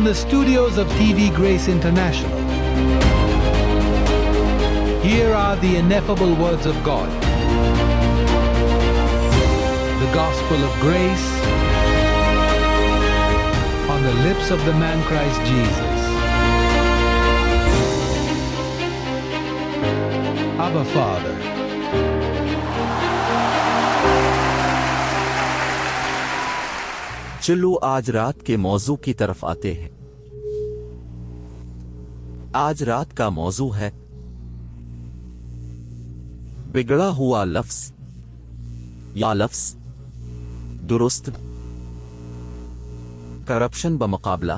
From the studios of TV Grace International, here are the ineffable words of God. The gospel of grace on the lips of the man Christ Jesus. Abba Father. चलो आज रात के मौजू की तरफ आते हैं। आज रात का मौजू है बिगड़ा हुआ लफ्ज या लफ्ज दुरुस्त, करप्शन बमुकाबला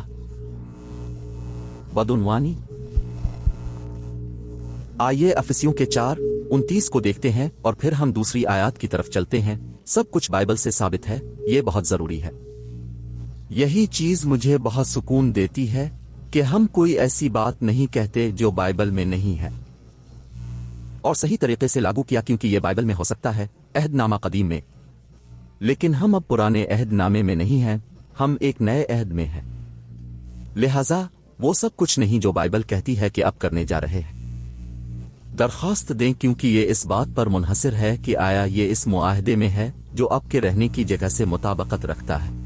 बदउनवानी। आइए अफिसियों के 4:29 को देखते हैं और फिर हम दूसरी आयत की तरफ चलते हैं। सब कुछ बाइबल से साबित है, ये बहुत जरूरी है। यही चीज मुझे बहुत सुकून देती है कि हम कोई ऐसी बात नहीं कहते जो बाइबल में नहीं है और सही तरीके से लागू किया, क्योंकि ये बाइबल में हो सकता है, अहदनामा कदीम में, लेकिन हम अब पुराने अहदनामे में नहीं हैं, हम एक नए अहद में हैं। लिहाजा वो सब कुछ नहीं जो बाइबल कहती है कि अब करने जा रहे हैं। दरख्वास्त दें, क्योंकि ये इस बात पर मुनहसर है कि आया ये इस मुआहदे में है जो आपके रहने की जगह से मुताबिकत रखता है।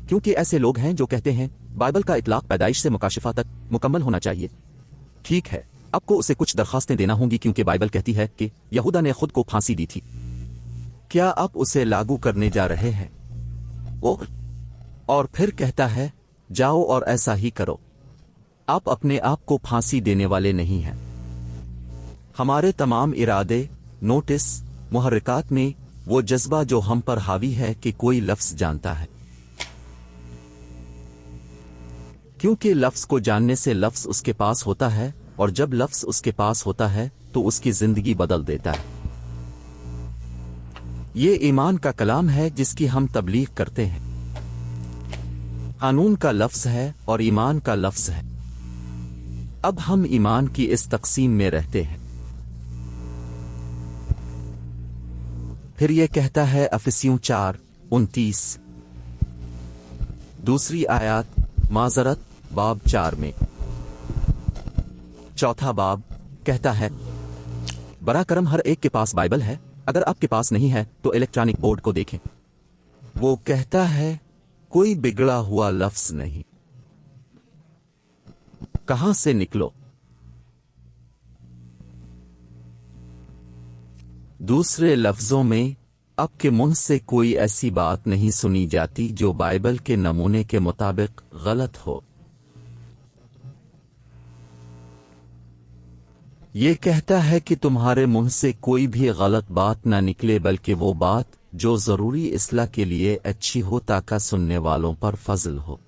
क्योंकि ऐसे लोग हैं जो कहते हैं बाइबल का इतलाक पैदाइश से मुकाशिफा तक मुकम्मल होना चाहिए। ठीक है, आपको उसे कुछ दरखास्तें देना होंगी, क्योंकि बाइबल कहती है कि यहूदा ने खुद को फांसी दी थी। क्या आप उसे लागू करने जा रहे हैं? और फिर कहता है जाओ और ऐसा ही करो। आप अपने आप को फांसी देने वाले नहीं हैं। हमारे तमाम इरादे, नोटिस, मुहर्रिकात में वो जज्बा जो हम पर हावी है कि कोई लफ्ज जानता है, क्योंकि लफ्ज को जानने से लफ्ज उसके पास होता है, और जब लफ्ज उसके पास होता है तो उसकी जिंदगी बदल देता है। ये ईमान का कलाम है जिसकी हम तबलीग करते हैं। कानून का लफ्ज है और ईमान का लफ्ज है। अब हम ईमान की इस तकसीम में रहते हैं। फिर ये कहता है अफिसियों 4:29 दूसरी आयत, माजरत बाब 4 में, चौथा बाब कहता है बरा करम हर एक के पास बाइबल है। अगर आपके पास नहीं है तो इलेक्ट्रॉनिक बोर्ड को देखें। वो कहता है कोई बिगड़ा हुआ लफ्ज नहीं। कहां से निकलो? दूसरे लफ्जों में, आपके मुंह से कोई ऐसी बात नहीं सुनी जाती जो बाइबल के नमूने के मुताबिक गलत हो। ये कहता है कि तुम्हारे मुंह से कोई भी गलत बात ना निकले, बल्कि वो बात जो जरूरी इस्लाह के लिए अच्छी हो, ताकि सुनने वालों पर फजल हो।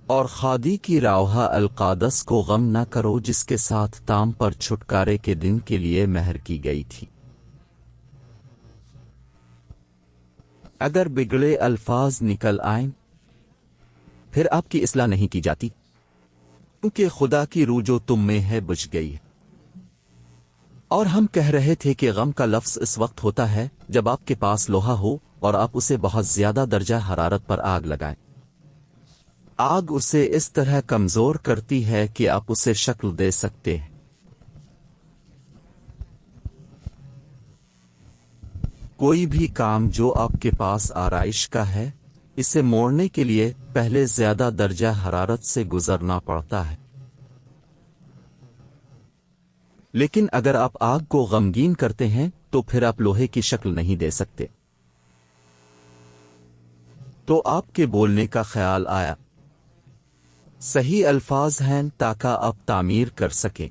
और खादी की रावहा अलकादस को गम न करो, जिसके साथ ताम पर छुटकारे के दिन के लिए महर की गई थी। अगर बिगड़े अल्फाज निकल आएं, फिर आपकी इस्लाह नहीं की जाती, क्योंकि खुदा की रूह जो तुम में है बुझ गई है। और हम कह रहे थे कि गम का लफ्ज इस वक्त होता है जब आपके पास लोहा हो और आप उसे बहुत ज्यादा दर्जा हरारत पर आग लगाएं। आग उसे इस तरह कमजोर करती है कि आप उसे शक्ल दे सकते हैं। कोई भी काम जो आपके पास आराइश का है, इसे मोड़ने के लिए पहले ज्यादा दर्जा हरारत से गुजरना पड़ता है। लेकिन अगर आप आग को गमगीन करते हैं तो फिर आप लोहे की शक्ल नहीं दे सकते। तो आपके बोलने का ख्याल आया, सही अल्फाज हैं ताकि आप तामीर कर सकें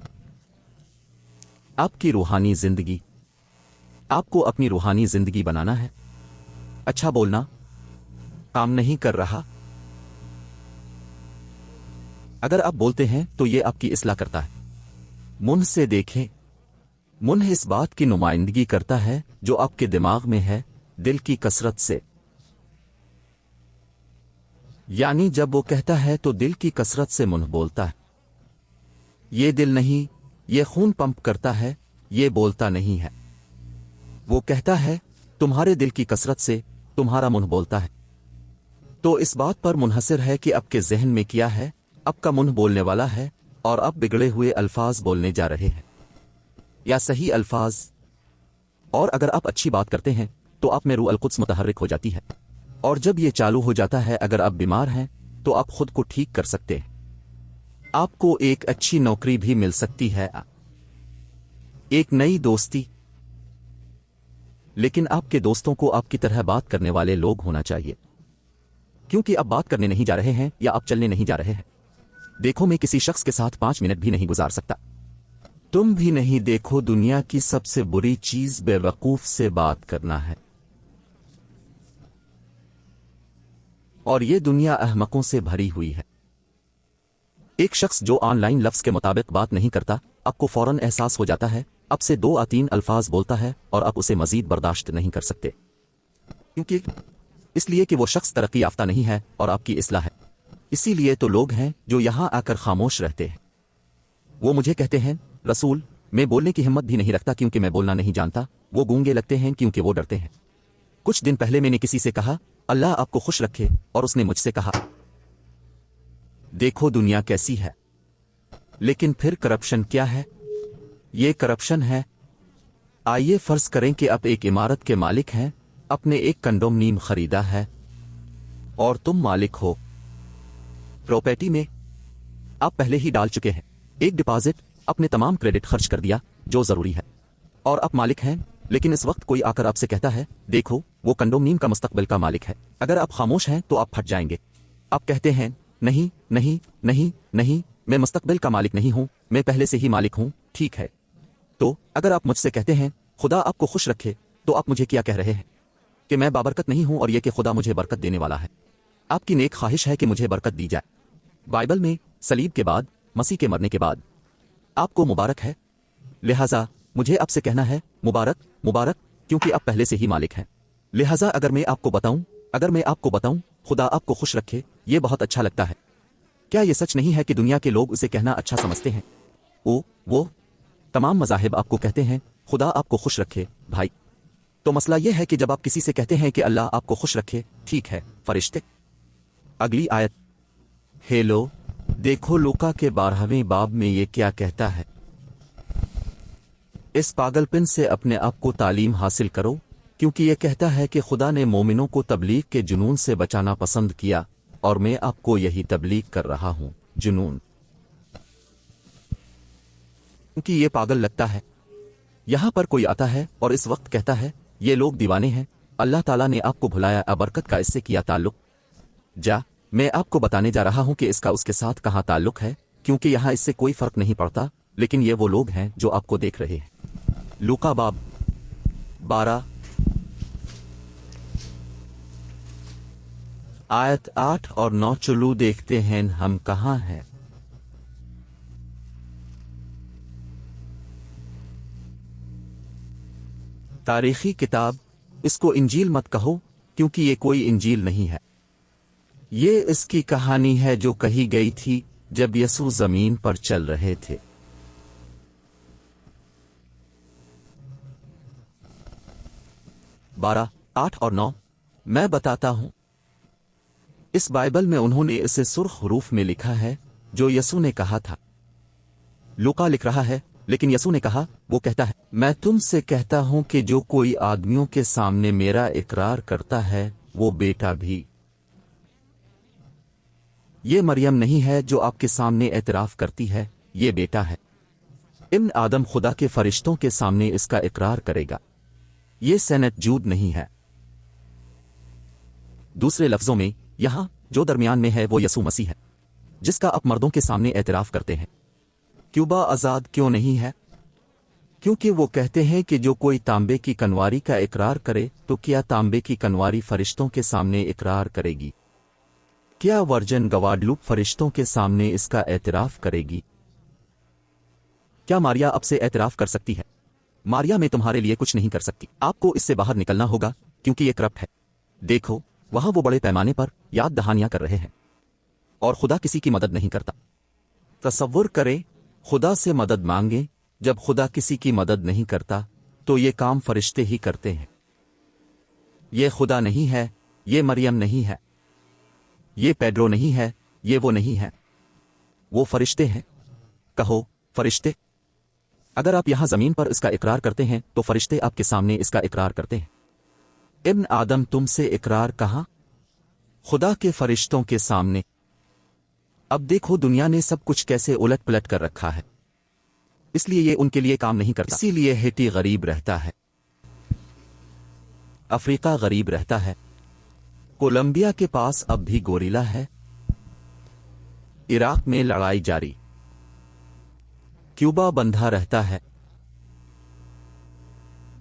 आपकी रूहानी जिंदगी। आपको अपनी रूहानी जिंदगी बनाना है। अच्छा बोलना काम नहीं कर रहा। अगर आप बोलते हैं तो ये आपकी इस्लाह करता है। मुंह से देखें। मुंह इस बात की नुमाइंदगी करता है जो आपके दिमाग में है, दिल की कसरत से। यानी जब वो कहता है तो दिल की कसरत से मुंह बोलता है। ये दिल नहीं, ये खून पंप करता है, ये बोलता नहीं है। वो कहता है तुम्हारे दिल की कसरत से तुम्हारा मुंह बोलता है। तो इस बात पर मुनहसर है कि आपके जहन में क्या है। आपका मुंह बोलने वाला है और आप बिगड़े हुए अल्फाज बोलने जा रहे हैं या सही अल्फाज। और अगर आप अच्छी बात करते हैं तो आप में रूह अल कुद्स मुतहर्रिक हो जाती है, और जब ये चालू हो जाता है, अगर आप बीमार हैं तो आप खुद को ठीक कर सकते हैं। आपको एक अच्छी नौकरी भी मिल सकती है, एक नई दोस्ती। लेकिन आपके दोस्तों को आपकी तरह बात करने वाले लोग होना चाहिए, क्योंकि आप बात करने नहीं जा रहे हैं या आप चलने नहीं जा रहे हैं। देखो, मैं किसी शख्स के साथ 5 मिनट भी नहीं गुजार सकता। तुम भी नहीं। देखो, दुनिया की सबसे बुरी चीज बेवकूफ से बात करना है, और ये दुनिया अहमकों से भरी हुई है। एक शख्स जो ऑनलाइन लफ्ज के मुताबिक बात नहीं करता, आपको फौरन एहसास हो जाता है, अब से 2 या 3 अल्फाज बोलता है और आप उसे मजीद बर्दाश्त नहीं कर सकते, क्योंकि इसलिए कि वो शख्स तरक्की याफ्ता नहीं है और आपकी इस्लाह है। इसीलिए तो लोग हैं जो यहां आकर खामोश रहते हैं। वो मुझे कहते हैं, रसूल, मैं बोलने की हिम्मत भी नहीं रखता क्योंकि मैं बोलना नहीं जानता। वो गूंगे लगते हैं क्योंकि वो डरते हैं। कुछ दिन पहले मैंने किसी से कहा, अल्लाह आपको खुश रखे, और उसने मुझसे कहा, देखो दुनिया कैसी है। लेकिन फिर करप्शन क्या है? ये करप्शन है। आइए फर्ज करें कि आप एक इमारत के मालिक हैं, अपने एक कंडोमिनियम खरीदा है और तुम मालिक हो। प्रॉपर्टी में आप पहले ही डाल चुके हैं एक डिपॉजिट, अपने तमाम क्रेडिट खर्च कर दिया जो जरूरी है, और आप मालिक हैं। लेकिन इस वक्त कोई आकर आपसे कहता है, देखो वो कंडोमिनियम का मुस्तकबिल का मालिक है। अगर आप खामोश हैं तो आप फट जाएंगे। आप कहते हैं, नहीं नहीं नहीं नहीं, मैं मुस्तकबिल का मालिक नहीं हूं, मैं पहले से ही मालिक हूं। ठीक है, तो अगर आप मुझसे कहते हैं, खुदा आपको खुश रखे, तो आप मुझे क्या कह रहे हैं? कि मैं बाबरकत नहीं हूं और यह कि खुदा मुझे बरकत देने वाला है। आपकी नेक ख्वाहिश है कि मुझे बरकत दी जाए। बाइबल में सलीब के बाद, मसीह के मरने के बाद आपको मुबारक है, लिहाजा मुझे आपसे कहना है मुबारक मुबारक, क्योंकि आप पहले से ही मालिक हैं। लिहाजा अगर मैं आपको बताऊं खुदा आपको खुश रखे, ये बहुत अच्छा लगता है। क्या ये सच नहीं है कि दुनिया के लोग उसे कहना अच्छा समझते हैं? वो तमाम मज़ाहिब आपको कहते हैं खुदा आपको खुश रखे भाई। तो मसला यह है कि जब आप किसी से कहते हैं कि अल्लाह आपको खुश रखे, ठीक है फरिश्ते। अगली आयत, हेलो, देखो लूका के 12वें बाब में ये क्या कहता है। इस पागलपन से अपने आप को तालीम हासिल करो, क्योंकि ये कहता है कि खुदा ने मोमिनों को तबलीग के जुनून से बचाना पसंद किया, और मैं आपको यही तबलीग कर रहा हूं, जुनून। क्योंकि ये पागल लगता है। यहां पर कोई आता है और इस वक्त कहता है, ये लोग दीवाने हैं, अल्लाह ताला ने आपको भुलाया, बरकत का इससे किया ताल्लुक। मैं आपको बताने जा रहा हूं कि इसका उसके साथ कहां ताल्लुक है, क्योंकि यहां इससे कोई फर्क नहीं पड़ता, लेकिन ये वो लोग हैं जो आपको देख रहे हैं। लूका बाब 12 आयत 8 और 9। चलो देखते हैं हम कहां हैं। तारीखी किताब, इसको इंजील मत कहो, क्योंकि ये कोई इंजील नहीं है। ये इसकी कहानी है जो कही गई थी जब यसू जमीन पर चल रहे थे। बारह, 8 और 9 मैं बताता हूं। इस बाइबल में उन्होंने इसे सुर्ख हरूफ में लिखा है जो यसू ने कहा था। लूका लिख रहा है, लेकिन यसू ने कहा, वो कहता है, मैं तुमसे कहता हूं कि जो कोई आदमियों के सामने मेरा इकरार करता है, वो बेटा भी। ये मरियम नहीं है जो आपके सामने एतराफ करती है, ये बेटा है। इब्न आदम खुदा के फरिश्तों के सामने इसका इकरार करेगा। ये सेनेट जूद नहीं है। दूसरे लफ्जों में, यहां जो दरमियान में है वो यसू मसीह है, जिसका आप मर्दों के सामने एतराफ करते हैं। क्यूबा आजाद क्यों नहीं है? क्योंकि वो कहते हैं कि जो कोई तांबे की कनवारी का इकरार करे, तो क्या तांबे की कनवारी फरिश्तों के सामने इकरार करेगी? क्या वर्जन गवाडलूप फरिश्तों के सामने इसका एतराफ करेगी? क्या मारिया अब से एतराफ कर सकती है? मारिया में तुम्हारे लिए कुछ नहीं कर सकती। आपको इससे बाहर निकलना होगा, क्योंकि ये करप्ट है। देखो, वहां वो बड़े पैमाने पर याद दहानियां कर रहे हैं, और खुदा किसी की मदद नहीं करता। तसव्वुर करें, खुदा से मदद मांगे, जब खुदा किसी की मदद नहीं करता, तो ये काम फरिश्ते ही करते हैं। یہ خدا نہیں ہے، یہ مریم نہیں ہے، یہ پیڈرو نہیں ہے، یہ وہ نہیں ہے، وہ فرشتے ہیں۔ کہو فرشتے۔ اگر آپ یہاں زمین پر اس کا اقرار کرتے ہیں تو فرشتے آپ کے سامنے اس کا اقرار کرتے ہیں۔ ابن آدم تم سے اقرار کہاں؟ خدا کے فرشتوں کے سامنے۔ اب دیکھو دنیا نے سب کچھ کیسے الٹ پلٹ کر رکھا ہے، اس لیے یہ ان کے لیے کام نہیں کرتا۔ اسی لیے ہیٹی غریب رہتا ہے، افریقہ غریب رہتا ہے، کولمبیا کے پاس اب بھی گوریلا ہے، عراق میں لڑائی جاری، کیوبا بندھا رہتا ہے،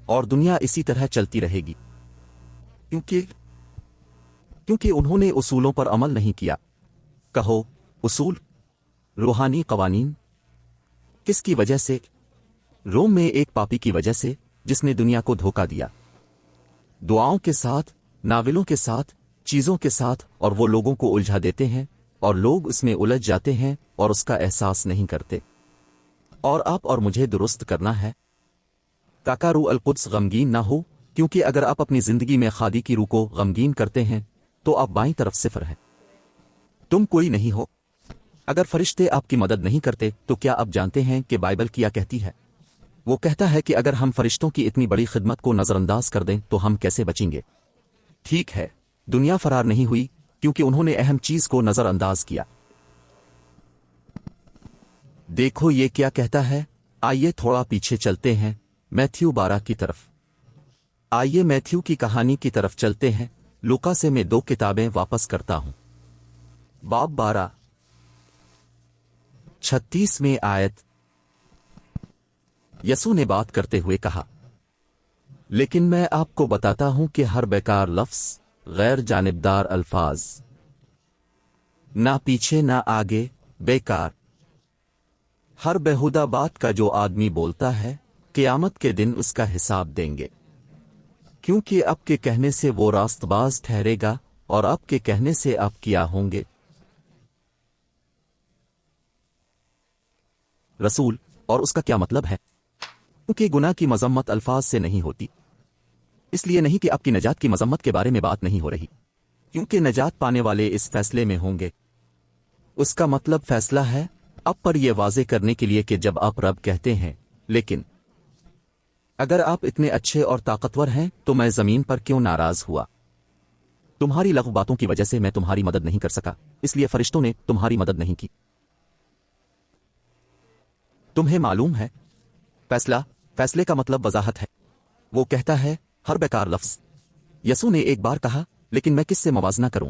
اور دنیا اسی طرح چلتی رہے گی، کیونکہ انہوں نے اصولوں پر عمل نہیں کیا۔ کہو اصول، روحانی قوانین۔ کس کی وجہ سے؟ روم میں ایک پاپی کی وجہ سے جس نے دنیا کو دھوکہ دیا، دعاؤں کے ساتھ، ناولوں کے ساتھ، چیزوں کے ساتھ، اور وہ لوگوں کو الجھا دیتے ہیں اور لوگ اس میں الجھ جاتے ہیں اور اس کا احساس نہیں کرتے۔ اور آپ اور مجھے درست کرنا ہے تاکہ روح القدس غمگین نہ ہو، کیونکہ اگر آپ اپنی زندگی میں خادی کی روح کو غمگین کرتے ہیں تو آپ بائیں طرف صفر ہیں، تم کوئی نہیں ہو۔ اگر فرشتے آپ کی مدد نہیں کرتے تو کیا آپ جانتے ہیں کہ بائبل کیا کہتی ہے؟ وہ کہتا ہے کہ اگر ہم فرشتوں کی اتنی بڑی خدمت کو نظر انداز کر دیں تو ہم کیسے بچیں گے؟ ٹھیک ہے، دنیا فرار نہیں ہوئی کیونکہ انہوں نے اہم چیز کو نظر انداز کیا۔ دیکھو یہ کیا کہتا ہے، آئیے تھوڑا پیچھے چلتے ہیں، میتھیو 12 کی طرف۔ آئیے میتھیو کی کہانی کی طرف چلتے ہیں۔ لوکا سے میں 2 کتابیں واپس کرتا ہوں۔ باب 12 36 آیت۔ یسوع نے بات کرتے ہوئے کہا، لیکن میں آپ کو بتاتا ہوں کہ ہر بیکار لفظ، غیر جانبدار الفاظ، نہ پیچھے نہ آگے، بیکار، ہر بیہودہ بات کا جو آدمی بولتا ہے، قیامت کے دن اس کا حساب دیں گے، کیونکہ اب کے کہنے سے وہ راست باز ٹھہرے گا اور اب کے کہنے سے آپ کیا ہوں گے۔ رسول، اور اس کا کیا مطلب ہے؟ کیونکہ گناہ کی مذمت الفاظ سے نہیں ہوتی، اس لیے نہیں کہ آپ کی نجات کی مذمت کے بارے میں بات نہیں ہو رہی، کیونکہ نجات پانے والے اس فیصلے میں ہوں گے۔ اس کا مطلب فیصلہ ہے اب پر یہ واضح کرنے کے لیے کہ جب آپ رب کہتے ہیں لیکن اگر آپ اتنے اچھے اور طاقتور ہیں تو میں زمین پر کیوں ناراض ہوا؟ تمہاری لغو باتوں کی وجہ سے میں تمہاری مدد نہیں کر سکا، اس لیے فرشتوں نے تمہاری مدد نہیں کی۔ تمہیں معلوم ہے فیصلے کا مطلب وضاحت ہے۔ وہ کہتا ہے ہر بیکار لفظ۔ یسوع نے ایک بار کہا، لیکن میں کس سے موازنہ کروں؟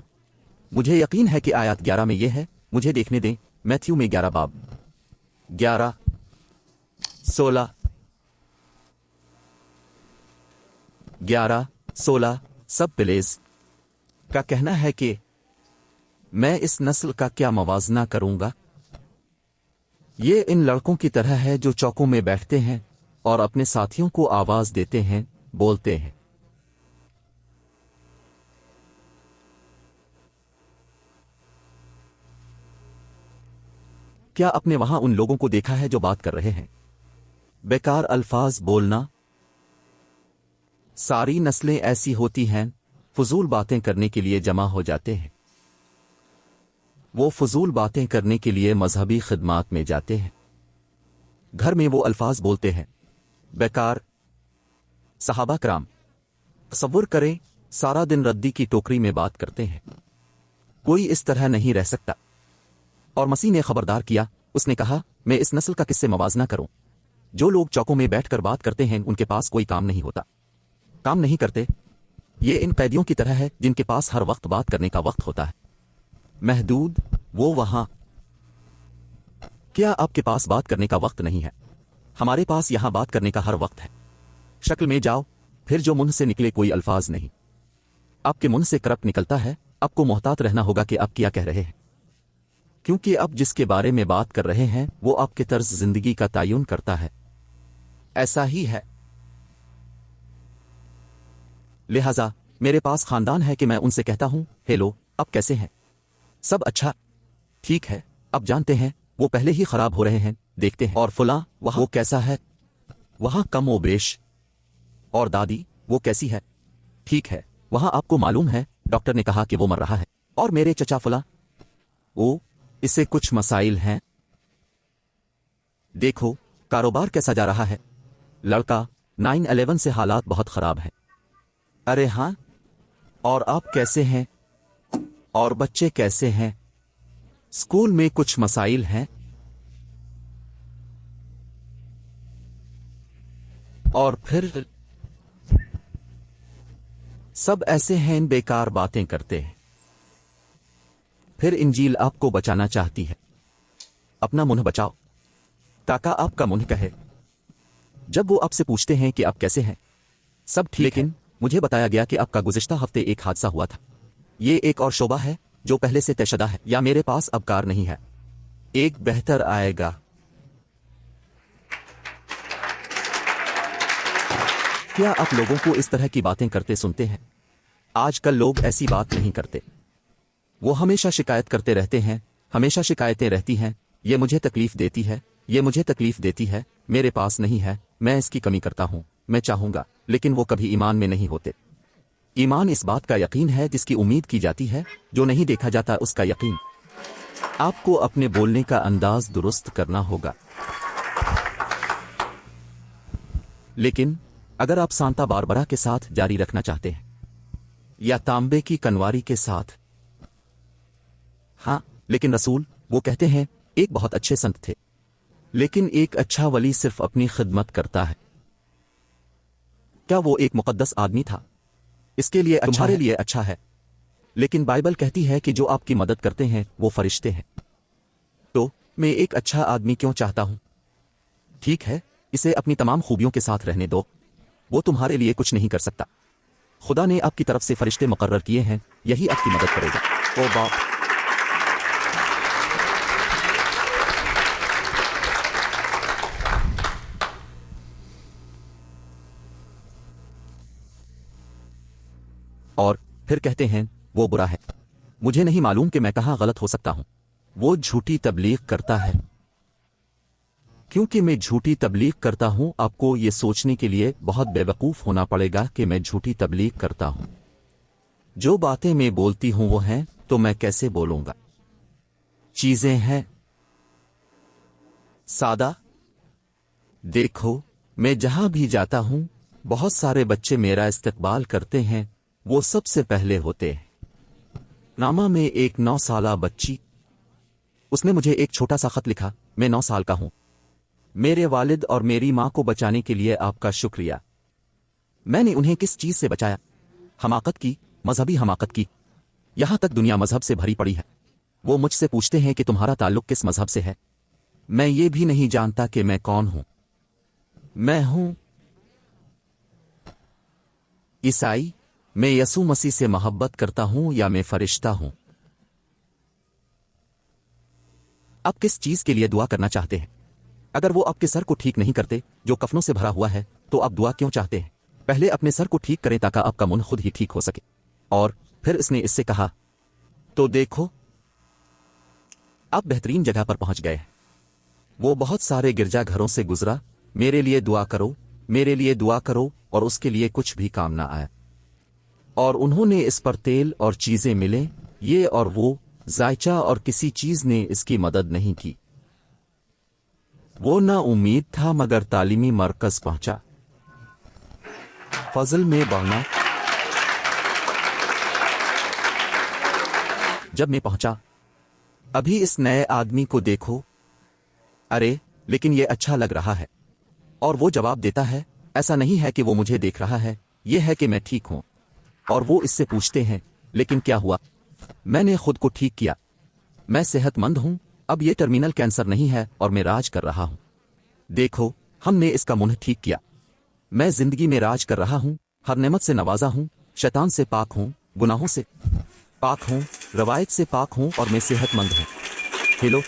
مجھے یقین ہے کہ آیات 11 میں یہ ہے، مجھے دیکھنے دیں، میتھیو میں 11 باب 11 16 11-16 سب پلیز کا کہنا ہے کہ میں اس نسل کا کیا موازنہ کروں گا؟ یہ ان لڑکوں کی طرح ہے جو چوکوں میں بیٹھتے ہیں اور اپنے ساتھیوں کو آواز دیتے ہیں، بولتے ہیں۔ کیا آپ نے وہاں ان لوگوں کو دیکھا ہے جو بات کر رہے ہیں؟ بیکار الفاظ بولنا۔ ساری نسلیں ایسی ہوتی ہیں، فضول باتیں کرنے کے لیے جمع ہو جاتے ہیں۔ وہ فضول باتیں کرنے کے لیے مذہبی خدمات میں جاتے ہیں، گھر میں وہ الفاظ بولتے ہیں، بیکار۔ صحابہ کرام، تصور کریں، سارا دن ردی کی ٹوکری میں بات کرتے ہیں۔ کوئی اس طرح نہیں رہ سکتا۔ اور مسیح نے خبردار کیا، اس نے کہا، میں اس نسل کا کس سے موازنہ کروں؟ جو لوگ چوکوں میں بیٹھ کر بات کرتے ہیں ان کے پاس کوئی کام نہیں ہوتا، کام نہیں کرتے۔ یہ ان قیدیوں کی طرح ہے جن کے پاس ہر وقت بات کرنے کا وقت ہوتا ہے، محدود۔ وہ وہاں۔ کیا آپ کے پاس بات کرنے کا وقت نہیں ہے؟ ہمارے پاس یہاں بات کرنے کا ہر وقت ہے۔ شکل میں جاؤ، پھر جو منہ سے نکلے کوئی الفاظ نہیں۔ آپ کے منہ سے کرپٹ نکلتا ہے، آپ کو محتاط رہنا ہوگا کہ آپ کیا کہہ رہے ہیں، کیونکہ اب جس کے بارے میں بات کر رہے ہیں وہ آپ کے طرز زندگی کا تعین کرتا ہے۔ ایسا ہی ہے۔ لہذا میرے پاس خاندان ہے کہ میں ان سے کہتا ہوں، ہیلو، اب کیسے ہیں؟ سب اچھا؟ ٹھیک ہے۔ اب جانتے ہیں وہ پہلے ہی خراب ہو رہے ہیں، دیکھتے ہیں۔ اور فلاں وہاں وہ کیسا ہے؟ وہاں کم و بیش۔ اور دادی وہ کیسی ہے؟ ٹھیک ہے، वहां आपको मालूम है डॉक्टर ने कहा कि वो मर रहा है। और मेरे चचा फुला, ओ, इसे कुछ मसाइल हैं। देखो कारोबार कैसा जा रहा है। लड़का 9/11 से हालात बहुत खराब है। अरे हाँ, और आप कैसे हैं? और बच्चे कैसे हैं? स्कूल में कुछ मसाइल हैं। और फिर सब ऐसे हैं, इन बेकार बातें करते हैं। फिर इंजील आपको बचाना चाहती है। अपना मुंह बचाओ ताकि आपका मुंह कहे जब वो आपसे पूछते हैं कि आप कैसे हैं। सब ठीक, लेकिन मुझे बताया गया कि आपका गुज़िश्ता हफ्ते एक हादसा हुआ था। ये एक और शोबा है जो पहले से तयशुदा है, या मेरे पास अब कार नहीं है। एक बेहतर आएगा। क्या आप लोगों को इस तरह की बातें करते सुनते हैं? आजकल लोग ऐसी बात नहीं करते। वो हमेशा शिकायत करते रहते हैं, हमेशा शिकायतें रहती हैं। ये मुझे तकलीफ देती है, ये मुझे तकलीफ देती है, मेरे पास नहीं है, मैं इसकी कमी करता हूं, मैं चाहूंगा, लेकिन वो कभी ईमान में नहीं होते। ईमान इस बात का यकीन है जिसकी उम्मीद की जाती है, जो नहीं देखा जाता उसका यकीन। आपको अपने बोलने का अंदाज दुरुस्त करना होगा। लेकिन अगर आप सांता बारबरा के साथ जारी रखना चाहते हैं, या तांबे की कनवारी के साथ, हाँ, लेकिन रसूल वो कहते हैं एक बहुत अच्छे संत थे, लेकिन एक अच्छा वली सिर्फ अपनी खिदमत करता है। क्या वो एक मुकद्दस आदमी था? इसके लिए तुम्हारे लिए अच्छा है, लेकिन बाइबल कहती है कि जो आपकी मदद करते हैं वो फरिश्ते हैं। तो मैं एक अच्छा आदमी क्यों चाहता हूं? ठीक है, इसे अपनी तमाम खूबियों के साथ रहने दो। वो तुम्हारे लिए कुछ नहीं कर सकता। खुदा ने आपकी तरफ से फरिश्ते मुकर्रर किए हैं, यही आपकी मदद करेगा। ओ बाप, और फिर कहते हैं वो बुरा है। मुझे नहीं मालूम कि मैं कहां गलत हो सकता हूं। वो झूठी तबलीग करता है। क्योंकि मैं झूठी तबलीग करता हूं, आपको ये सोचने के लिए बहुत बेवकूफ होना पड़ेगा कि मैं झूठी तबलीग करता हूं। जो बातें मैं बोलती हूं वो हैं, तो मैं कैसे बोलूंगा? चीजें हैं सादा। देखो, मैं जहां भी जाता हूं, बहुत सारे बच्चे मेरा इस्तकबाल करते हैं। वो सबसे पहले होते हैं। नामा में एक 9 साला बच्ची, उसने मुझे एक छोटा सा खत लिखा। मैं 9 साल का हूं। मेरे वालिद और मेरी मां को बचाने के लिए आपका शुक्रिया। मैंने उन्हें किस चीज से बचाया? हमाकत की, मजहबी हमाकत की। यहां तक दुनिया मजहब से भरी पड़ी है। वो मुझसे पूछते हैं कि तुम्हारा ताल्लुक किस मजहब से है। मैं ये भी नहीं जानता कि मैं कौन हूं। मैं हूं ईसाई। मैं यसू मसीह से मोहब्बत करता हूं, या मैं फरिश्ता हूं? आप किस चीज के लिए दुआ करना चाहते हैं? अगर वो आपके सर को ठीक नहीं करते, जो कफनों से भरा हुआ है, तो आप दुआ क्यों चाहते हैं? पहले अपने सर को ठीक करें ताकि आपका मुंह खुद ही ठीक हो सके। और फिर इसने इससे कहा, तो देखो, आप बेहतरीन जगह पर पहुंच गए हैं। वो बहुत सारे गिरजाघरों से गुजरा। मेरे लिए दुआ करो, मेरे लिए दुआ करो, और उसके लिए कुछ भी काम ना आया। और उन्होंने इस पर तेल और चीजें मिले, ये और वो, जायचा, और किसी चीज ने इसकी मदद नहीं की। वो ना उम्मीद था मगर तालीमी मरकज पहुंचा। फजल में बढ़ना। जब मैं पहुंचा, अभी इस नए आदमी को देखो। अरे लेकिन ये अच्छा लग रहा है। और वो जवाब देता है, ऐसा नहीं है कि वो मुझे देख रहा है, ये है कि मैं ठीक हूं। और वो इससे पूछते हैं, लेकिन क्या हुआ? मैंने खुद को ठीक किया। मैं सेहतमंद हूं। अब ये टर्मिनल कैंसर नहीं है और मैं राज कर रहा हूं। देखो, हमने इसका मुंह ठीक किया। मैं जिंदगी में राज कर रहा हूं, हर नेमत से नवाजा हूं, शैतान से पाक हूं, गुनाहों से पाक हूं, रवायत से पाक हूं, और मैं सेहतमंद हूं। हेलो।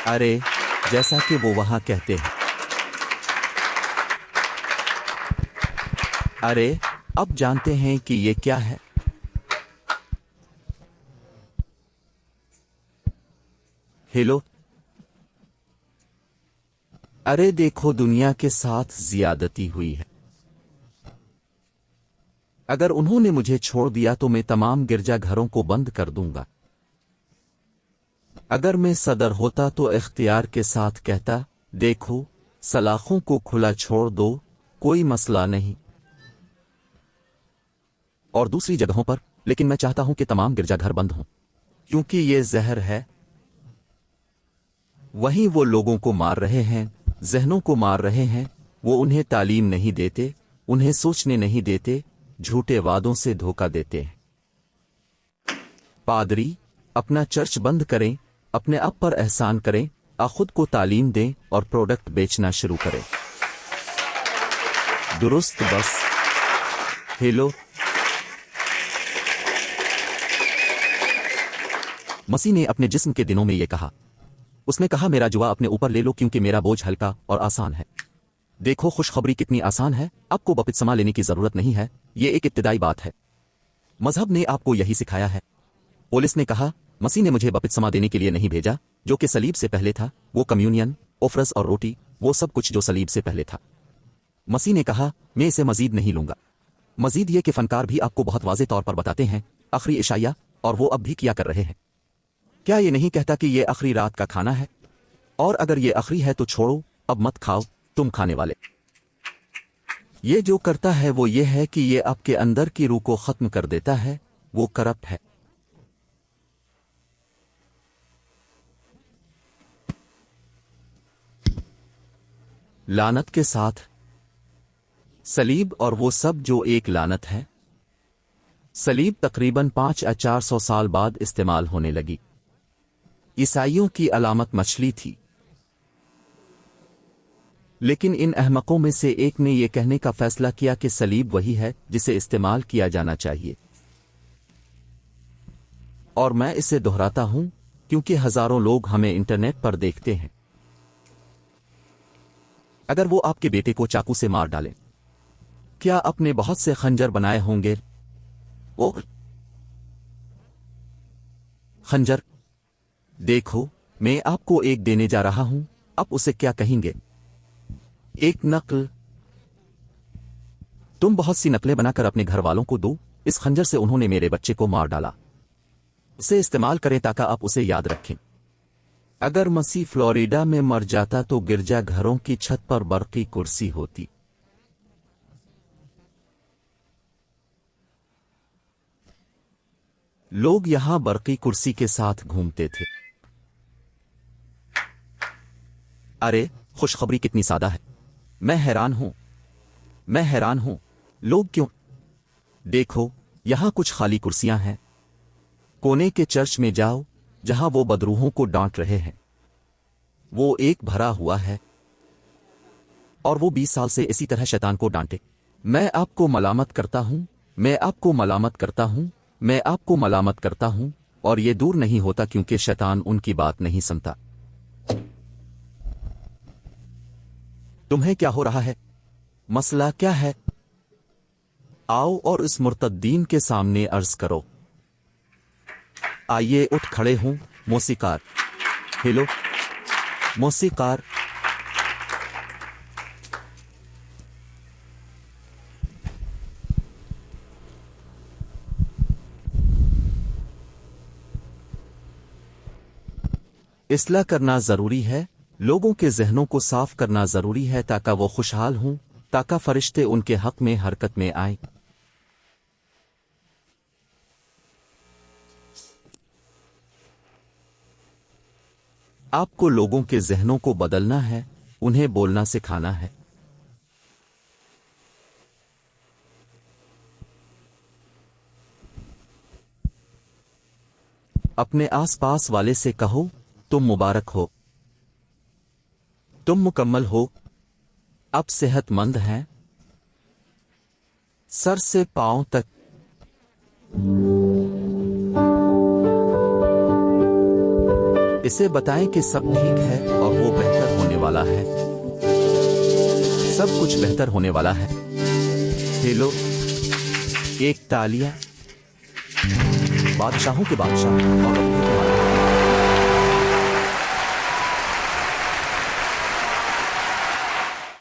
अरे जैसा कि वो वहां कहते हैं। अरे अब जानते हैं कि ये क्या है? हेलो। अरे देखो, दुनिया के साथ ज्यादती हुई है। अगर उन्होंने मुझे छोड़ दिया तो मैं तमाम गिरजाघरों को बंद कर दूंगा। अगर मैं सदर होता तो इख्तियार के साथ कहता, देखो सलाखों को खुला छोड़ दो, कोई मसला नहीं। और दूसरी जगहों पर, लेकिन मैं चाहता हूं कि तमाम गिरजाघर बंद हों, क्योंकि ये जहर है। वहीं वो लोगों को मार रहे हैं, जहनों को मार रहे हैं। वो उन्हें तालीम नहीं देते, उन्हें सोचने नहीं देते, झूठे वादों से धोखा देते हैं। पादरी, अपना चर्च बंद करें, अपने आप पर एहसान करें, खुद को तालीम दें और प्रोडक्ट बेचना शुरू करें। दुरुस्त बस। हेलो। मसीह ने अपने जिस्म के दिनों में यह कहा। उसने कहा, मेरा जुआ अपने ऊपर ले लो क्योंकि मेरा बोझ हल्का और आसान है। देखो खुशखबरी कितनी आसान है। आपको बपतिस्मा लेने की जरूरत नहीं है। ये एक इब्तिदाई बात है। मजहब ने आपको यही सिखाया है। पोलिस ने कहा, मसीह ने मुझे बपतिस्मा देने के लिए नहीं भेजा, जो कि सलीब से पहले था। वो कम्यूनियन, ओफ्रस और रोटी, वो सब कुछ जो सलीब से पहले था। मसीह ने कहा, मैं इसे मजीद नहीं लूंगा। मजीद ये कि फनकार भी आपको बहुत वाज़े तौर पर बताते हैं आखिरी इशाया, और वो अब भी किया कर रहे हैं। क्या ये नहीं कहता कि ये आखिरी रात का खाना है? और अगर ये आखिरी है तो छोड़ो, अब मत खाओ तुम खाने वाले। ये जो करता है वो ये है कि ये आपके अंदर की रूह को खत्म कर देता है। वो करप्ट है। लानत के साथ सलीब और वो सब जो एक लानत है। सलीब तकरीबन 5 या 400 साल बाद इस्तेमाल होने लगी। ईसाइयों की अलामत मछली थी, लेकिन इन अहमकों में से एक ने यह कहने का फैसला किया कि सलीब वही है जिसे इस्तेमाल किया जाना चाहिए। और मैं इसे दोहराता हूं क्योंकि हजारों लोग हमें इंटरनेट पर देखते हैं। अगर वो आपके बेटे को चाकू से मार डालें, क्या आपने बहुत से खंजर बनाए होंगे? ओ खंजर। देखो, मैं आपको एक देने जा रहा हूं। आप उसे क्या कहेंगे? एक नकल। तुम बहुत सी नकलें बनाकर अपने घर वालों को दो। इस खंजर से उन्होंने मेरे बच्चे को मार डाला। उसे इस्तेमाल करें ताकि आप उसे याद रखें। अगर मसीह फ्लोरिडा में मर जाता तो गिरजा घरों की छत पर बरकी कुर्सी होती। लोग यहां बरकी कुर्सी के साथ घूमते थे। अरे खुशखबरी कितनी सादा है। मैं हैरान हूं। लोग क्यों? देखो, यहां कुछ खाली कुर्सियां हैं। कोने के चर्च में जाओ जहां वो बदरूहों को डांट रहे हैं। वो एक भरा हुआ है और वो 20 साल से इसी तरह शैतान को डांटे। मैं आपको मलामत करता हूं, और ये दूर नहीं होता क्योंकि शैतान उनकी बात नहीं सुनता। तुम्हें क्या हो रहा है? मसला क्या है? आओ और इस मुर्तद्दीन के सामने अर्ज करो। आइए उठ खड़े हों। मौसीकार। हेलो मौसीकार। इस्लाह करना जरूरी है। लोगों के जहनों को साफ करना जरूरी है ताकि वो खुशहाल हों, ताकि फरिश्ते उनके हक में हरकत में आएं। आपको लोगों के जहनों को बदलना है, उन्हें बोलना सिखाना है। अपने आसपास वाले से कहो, तुम मुबारक हो, तुम मुकम्मल हो, अब सेहतमंद हैं, सर से पांव तक। इसे बताएं कि सब ठीक है और वो बेहतर होने वाला है। सब कुछ बेहतर होने वाला है। हेलो, एक तालियां। बादशाहों के बादशाह और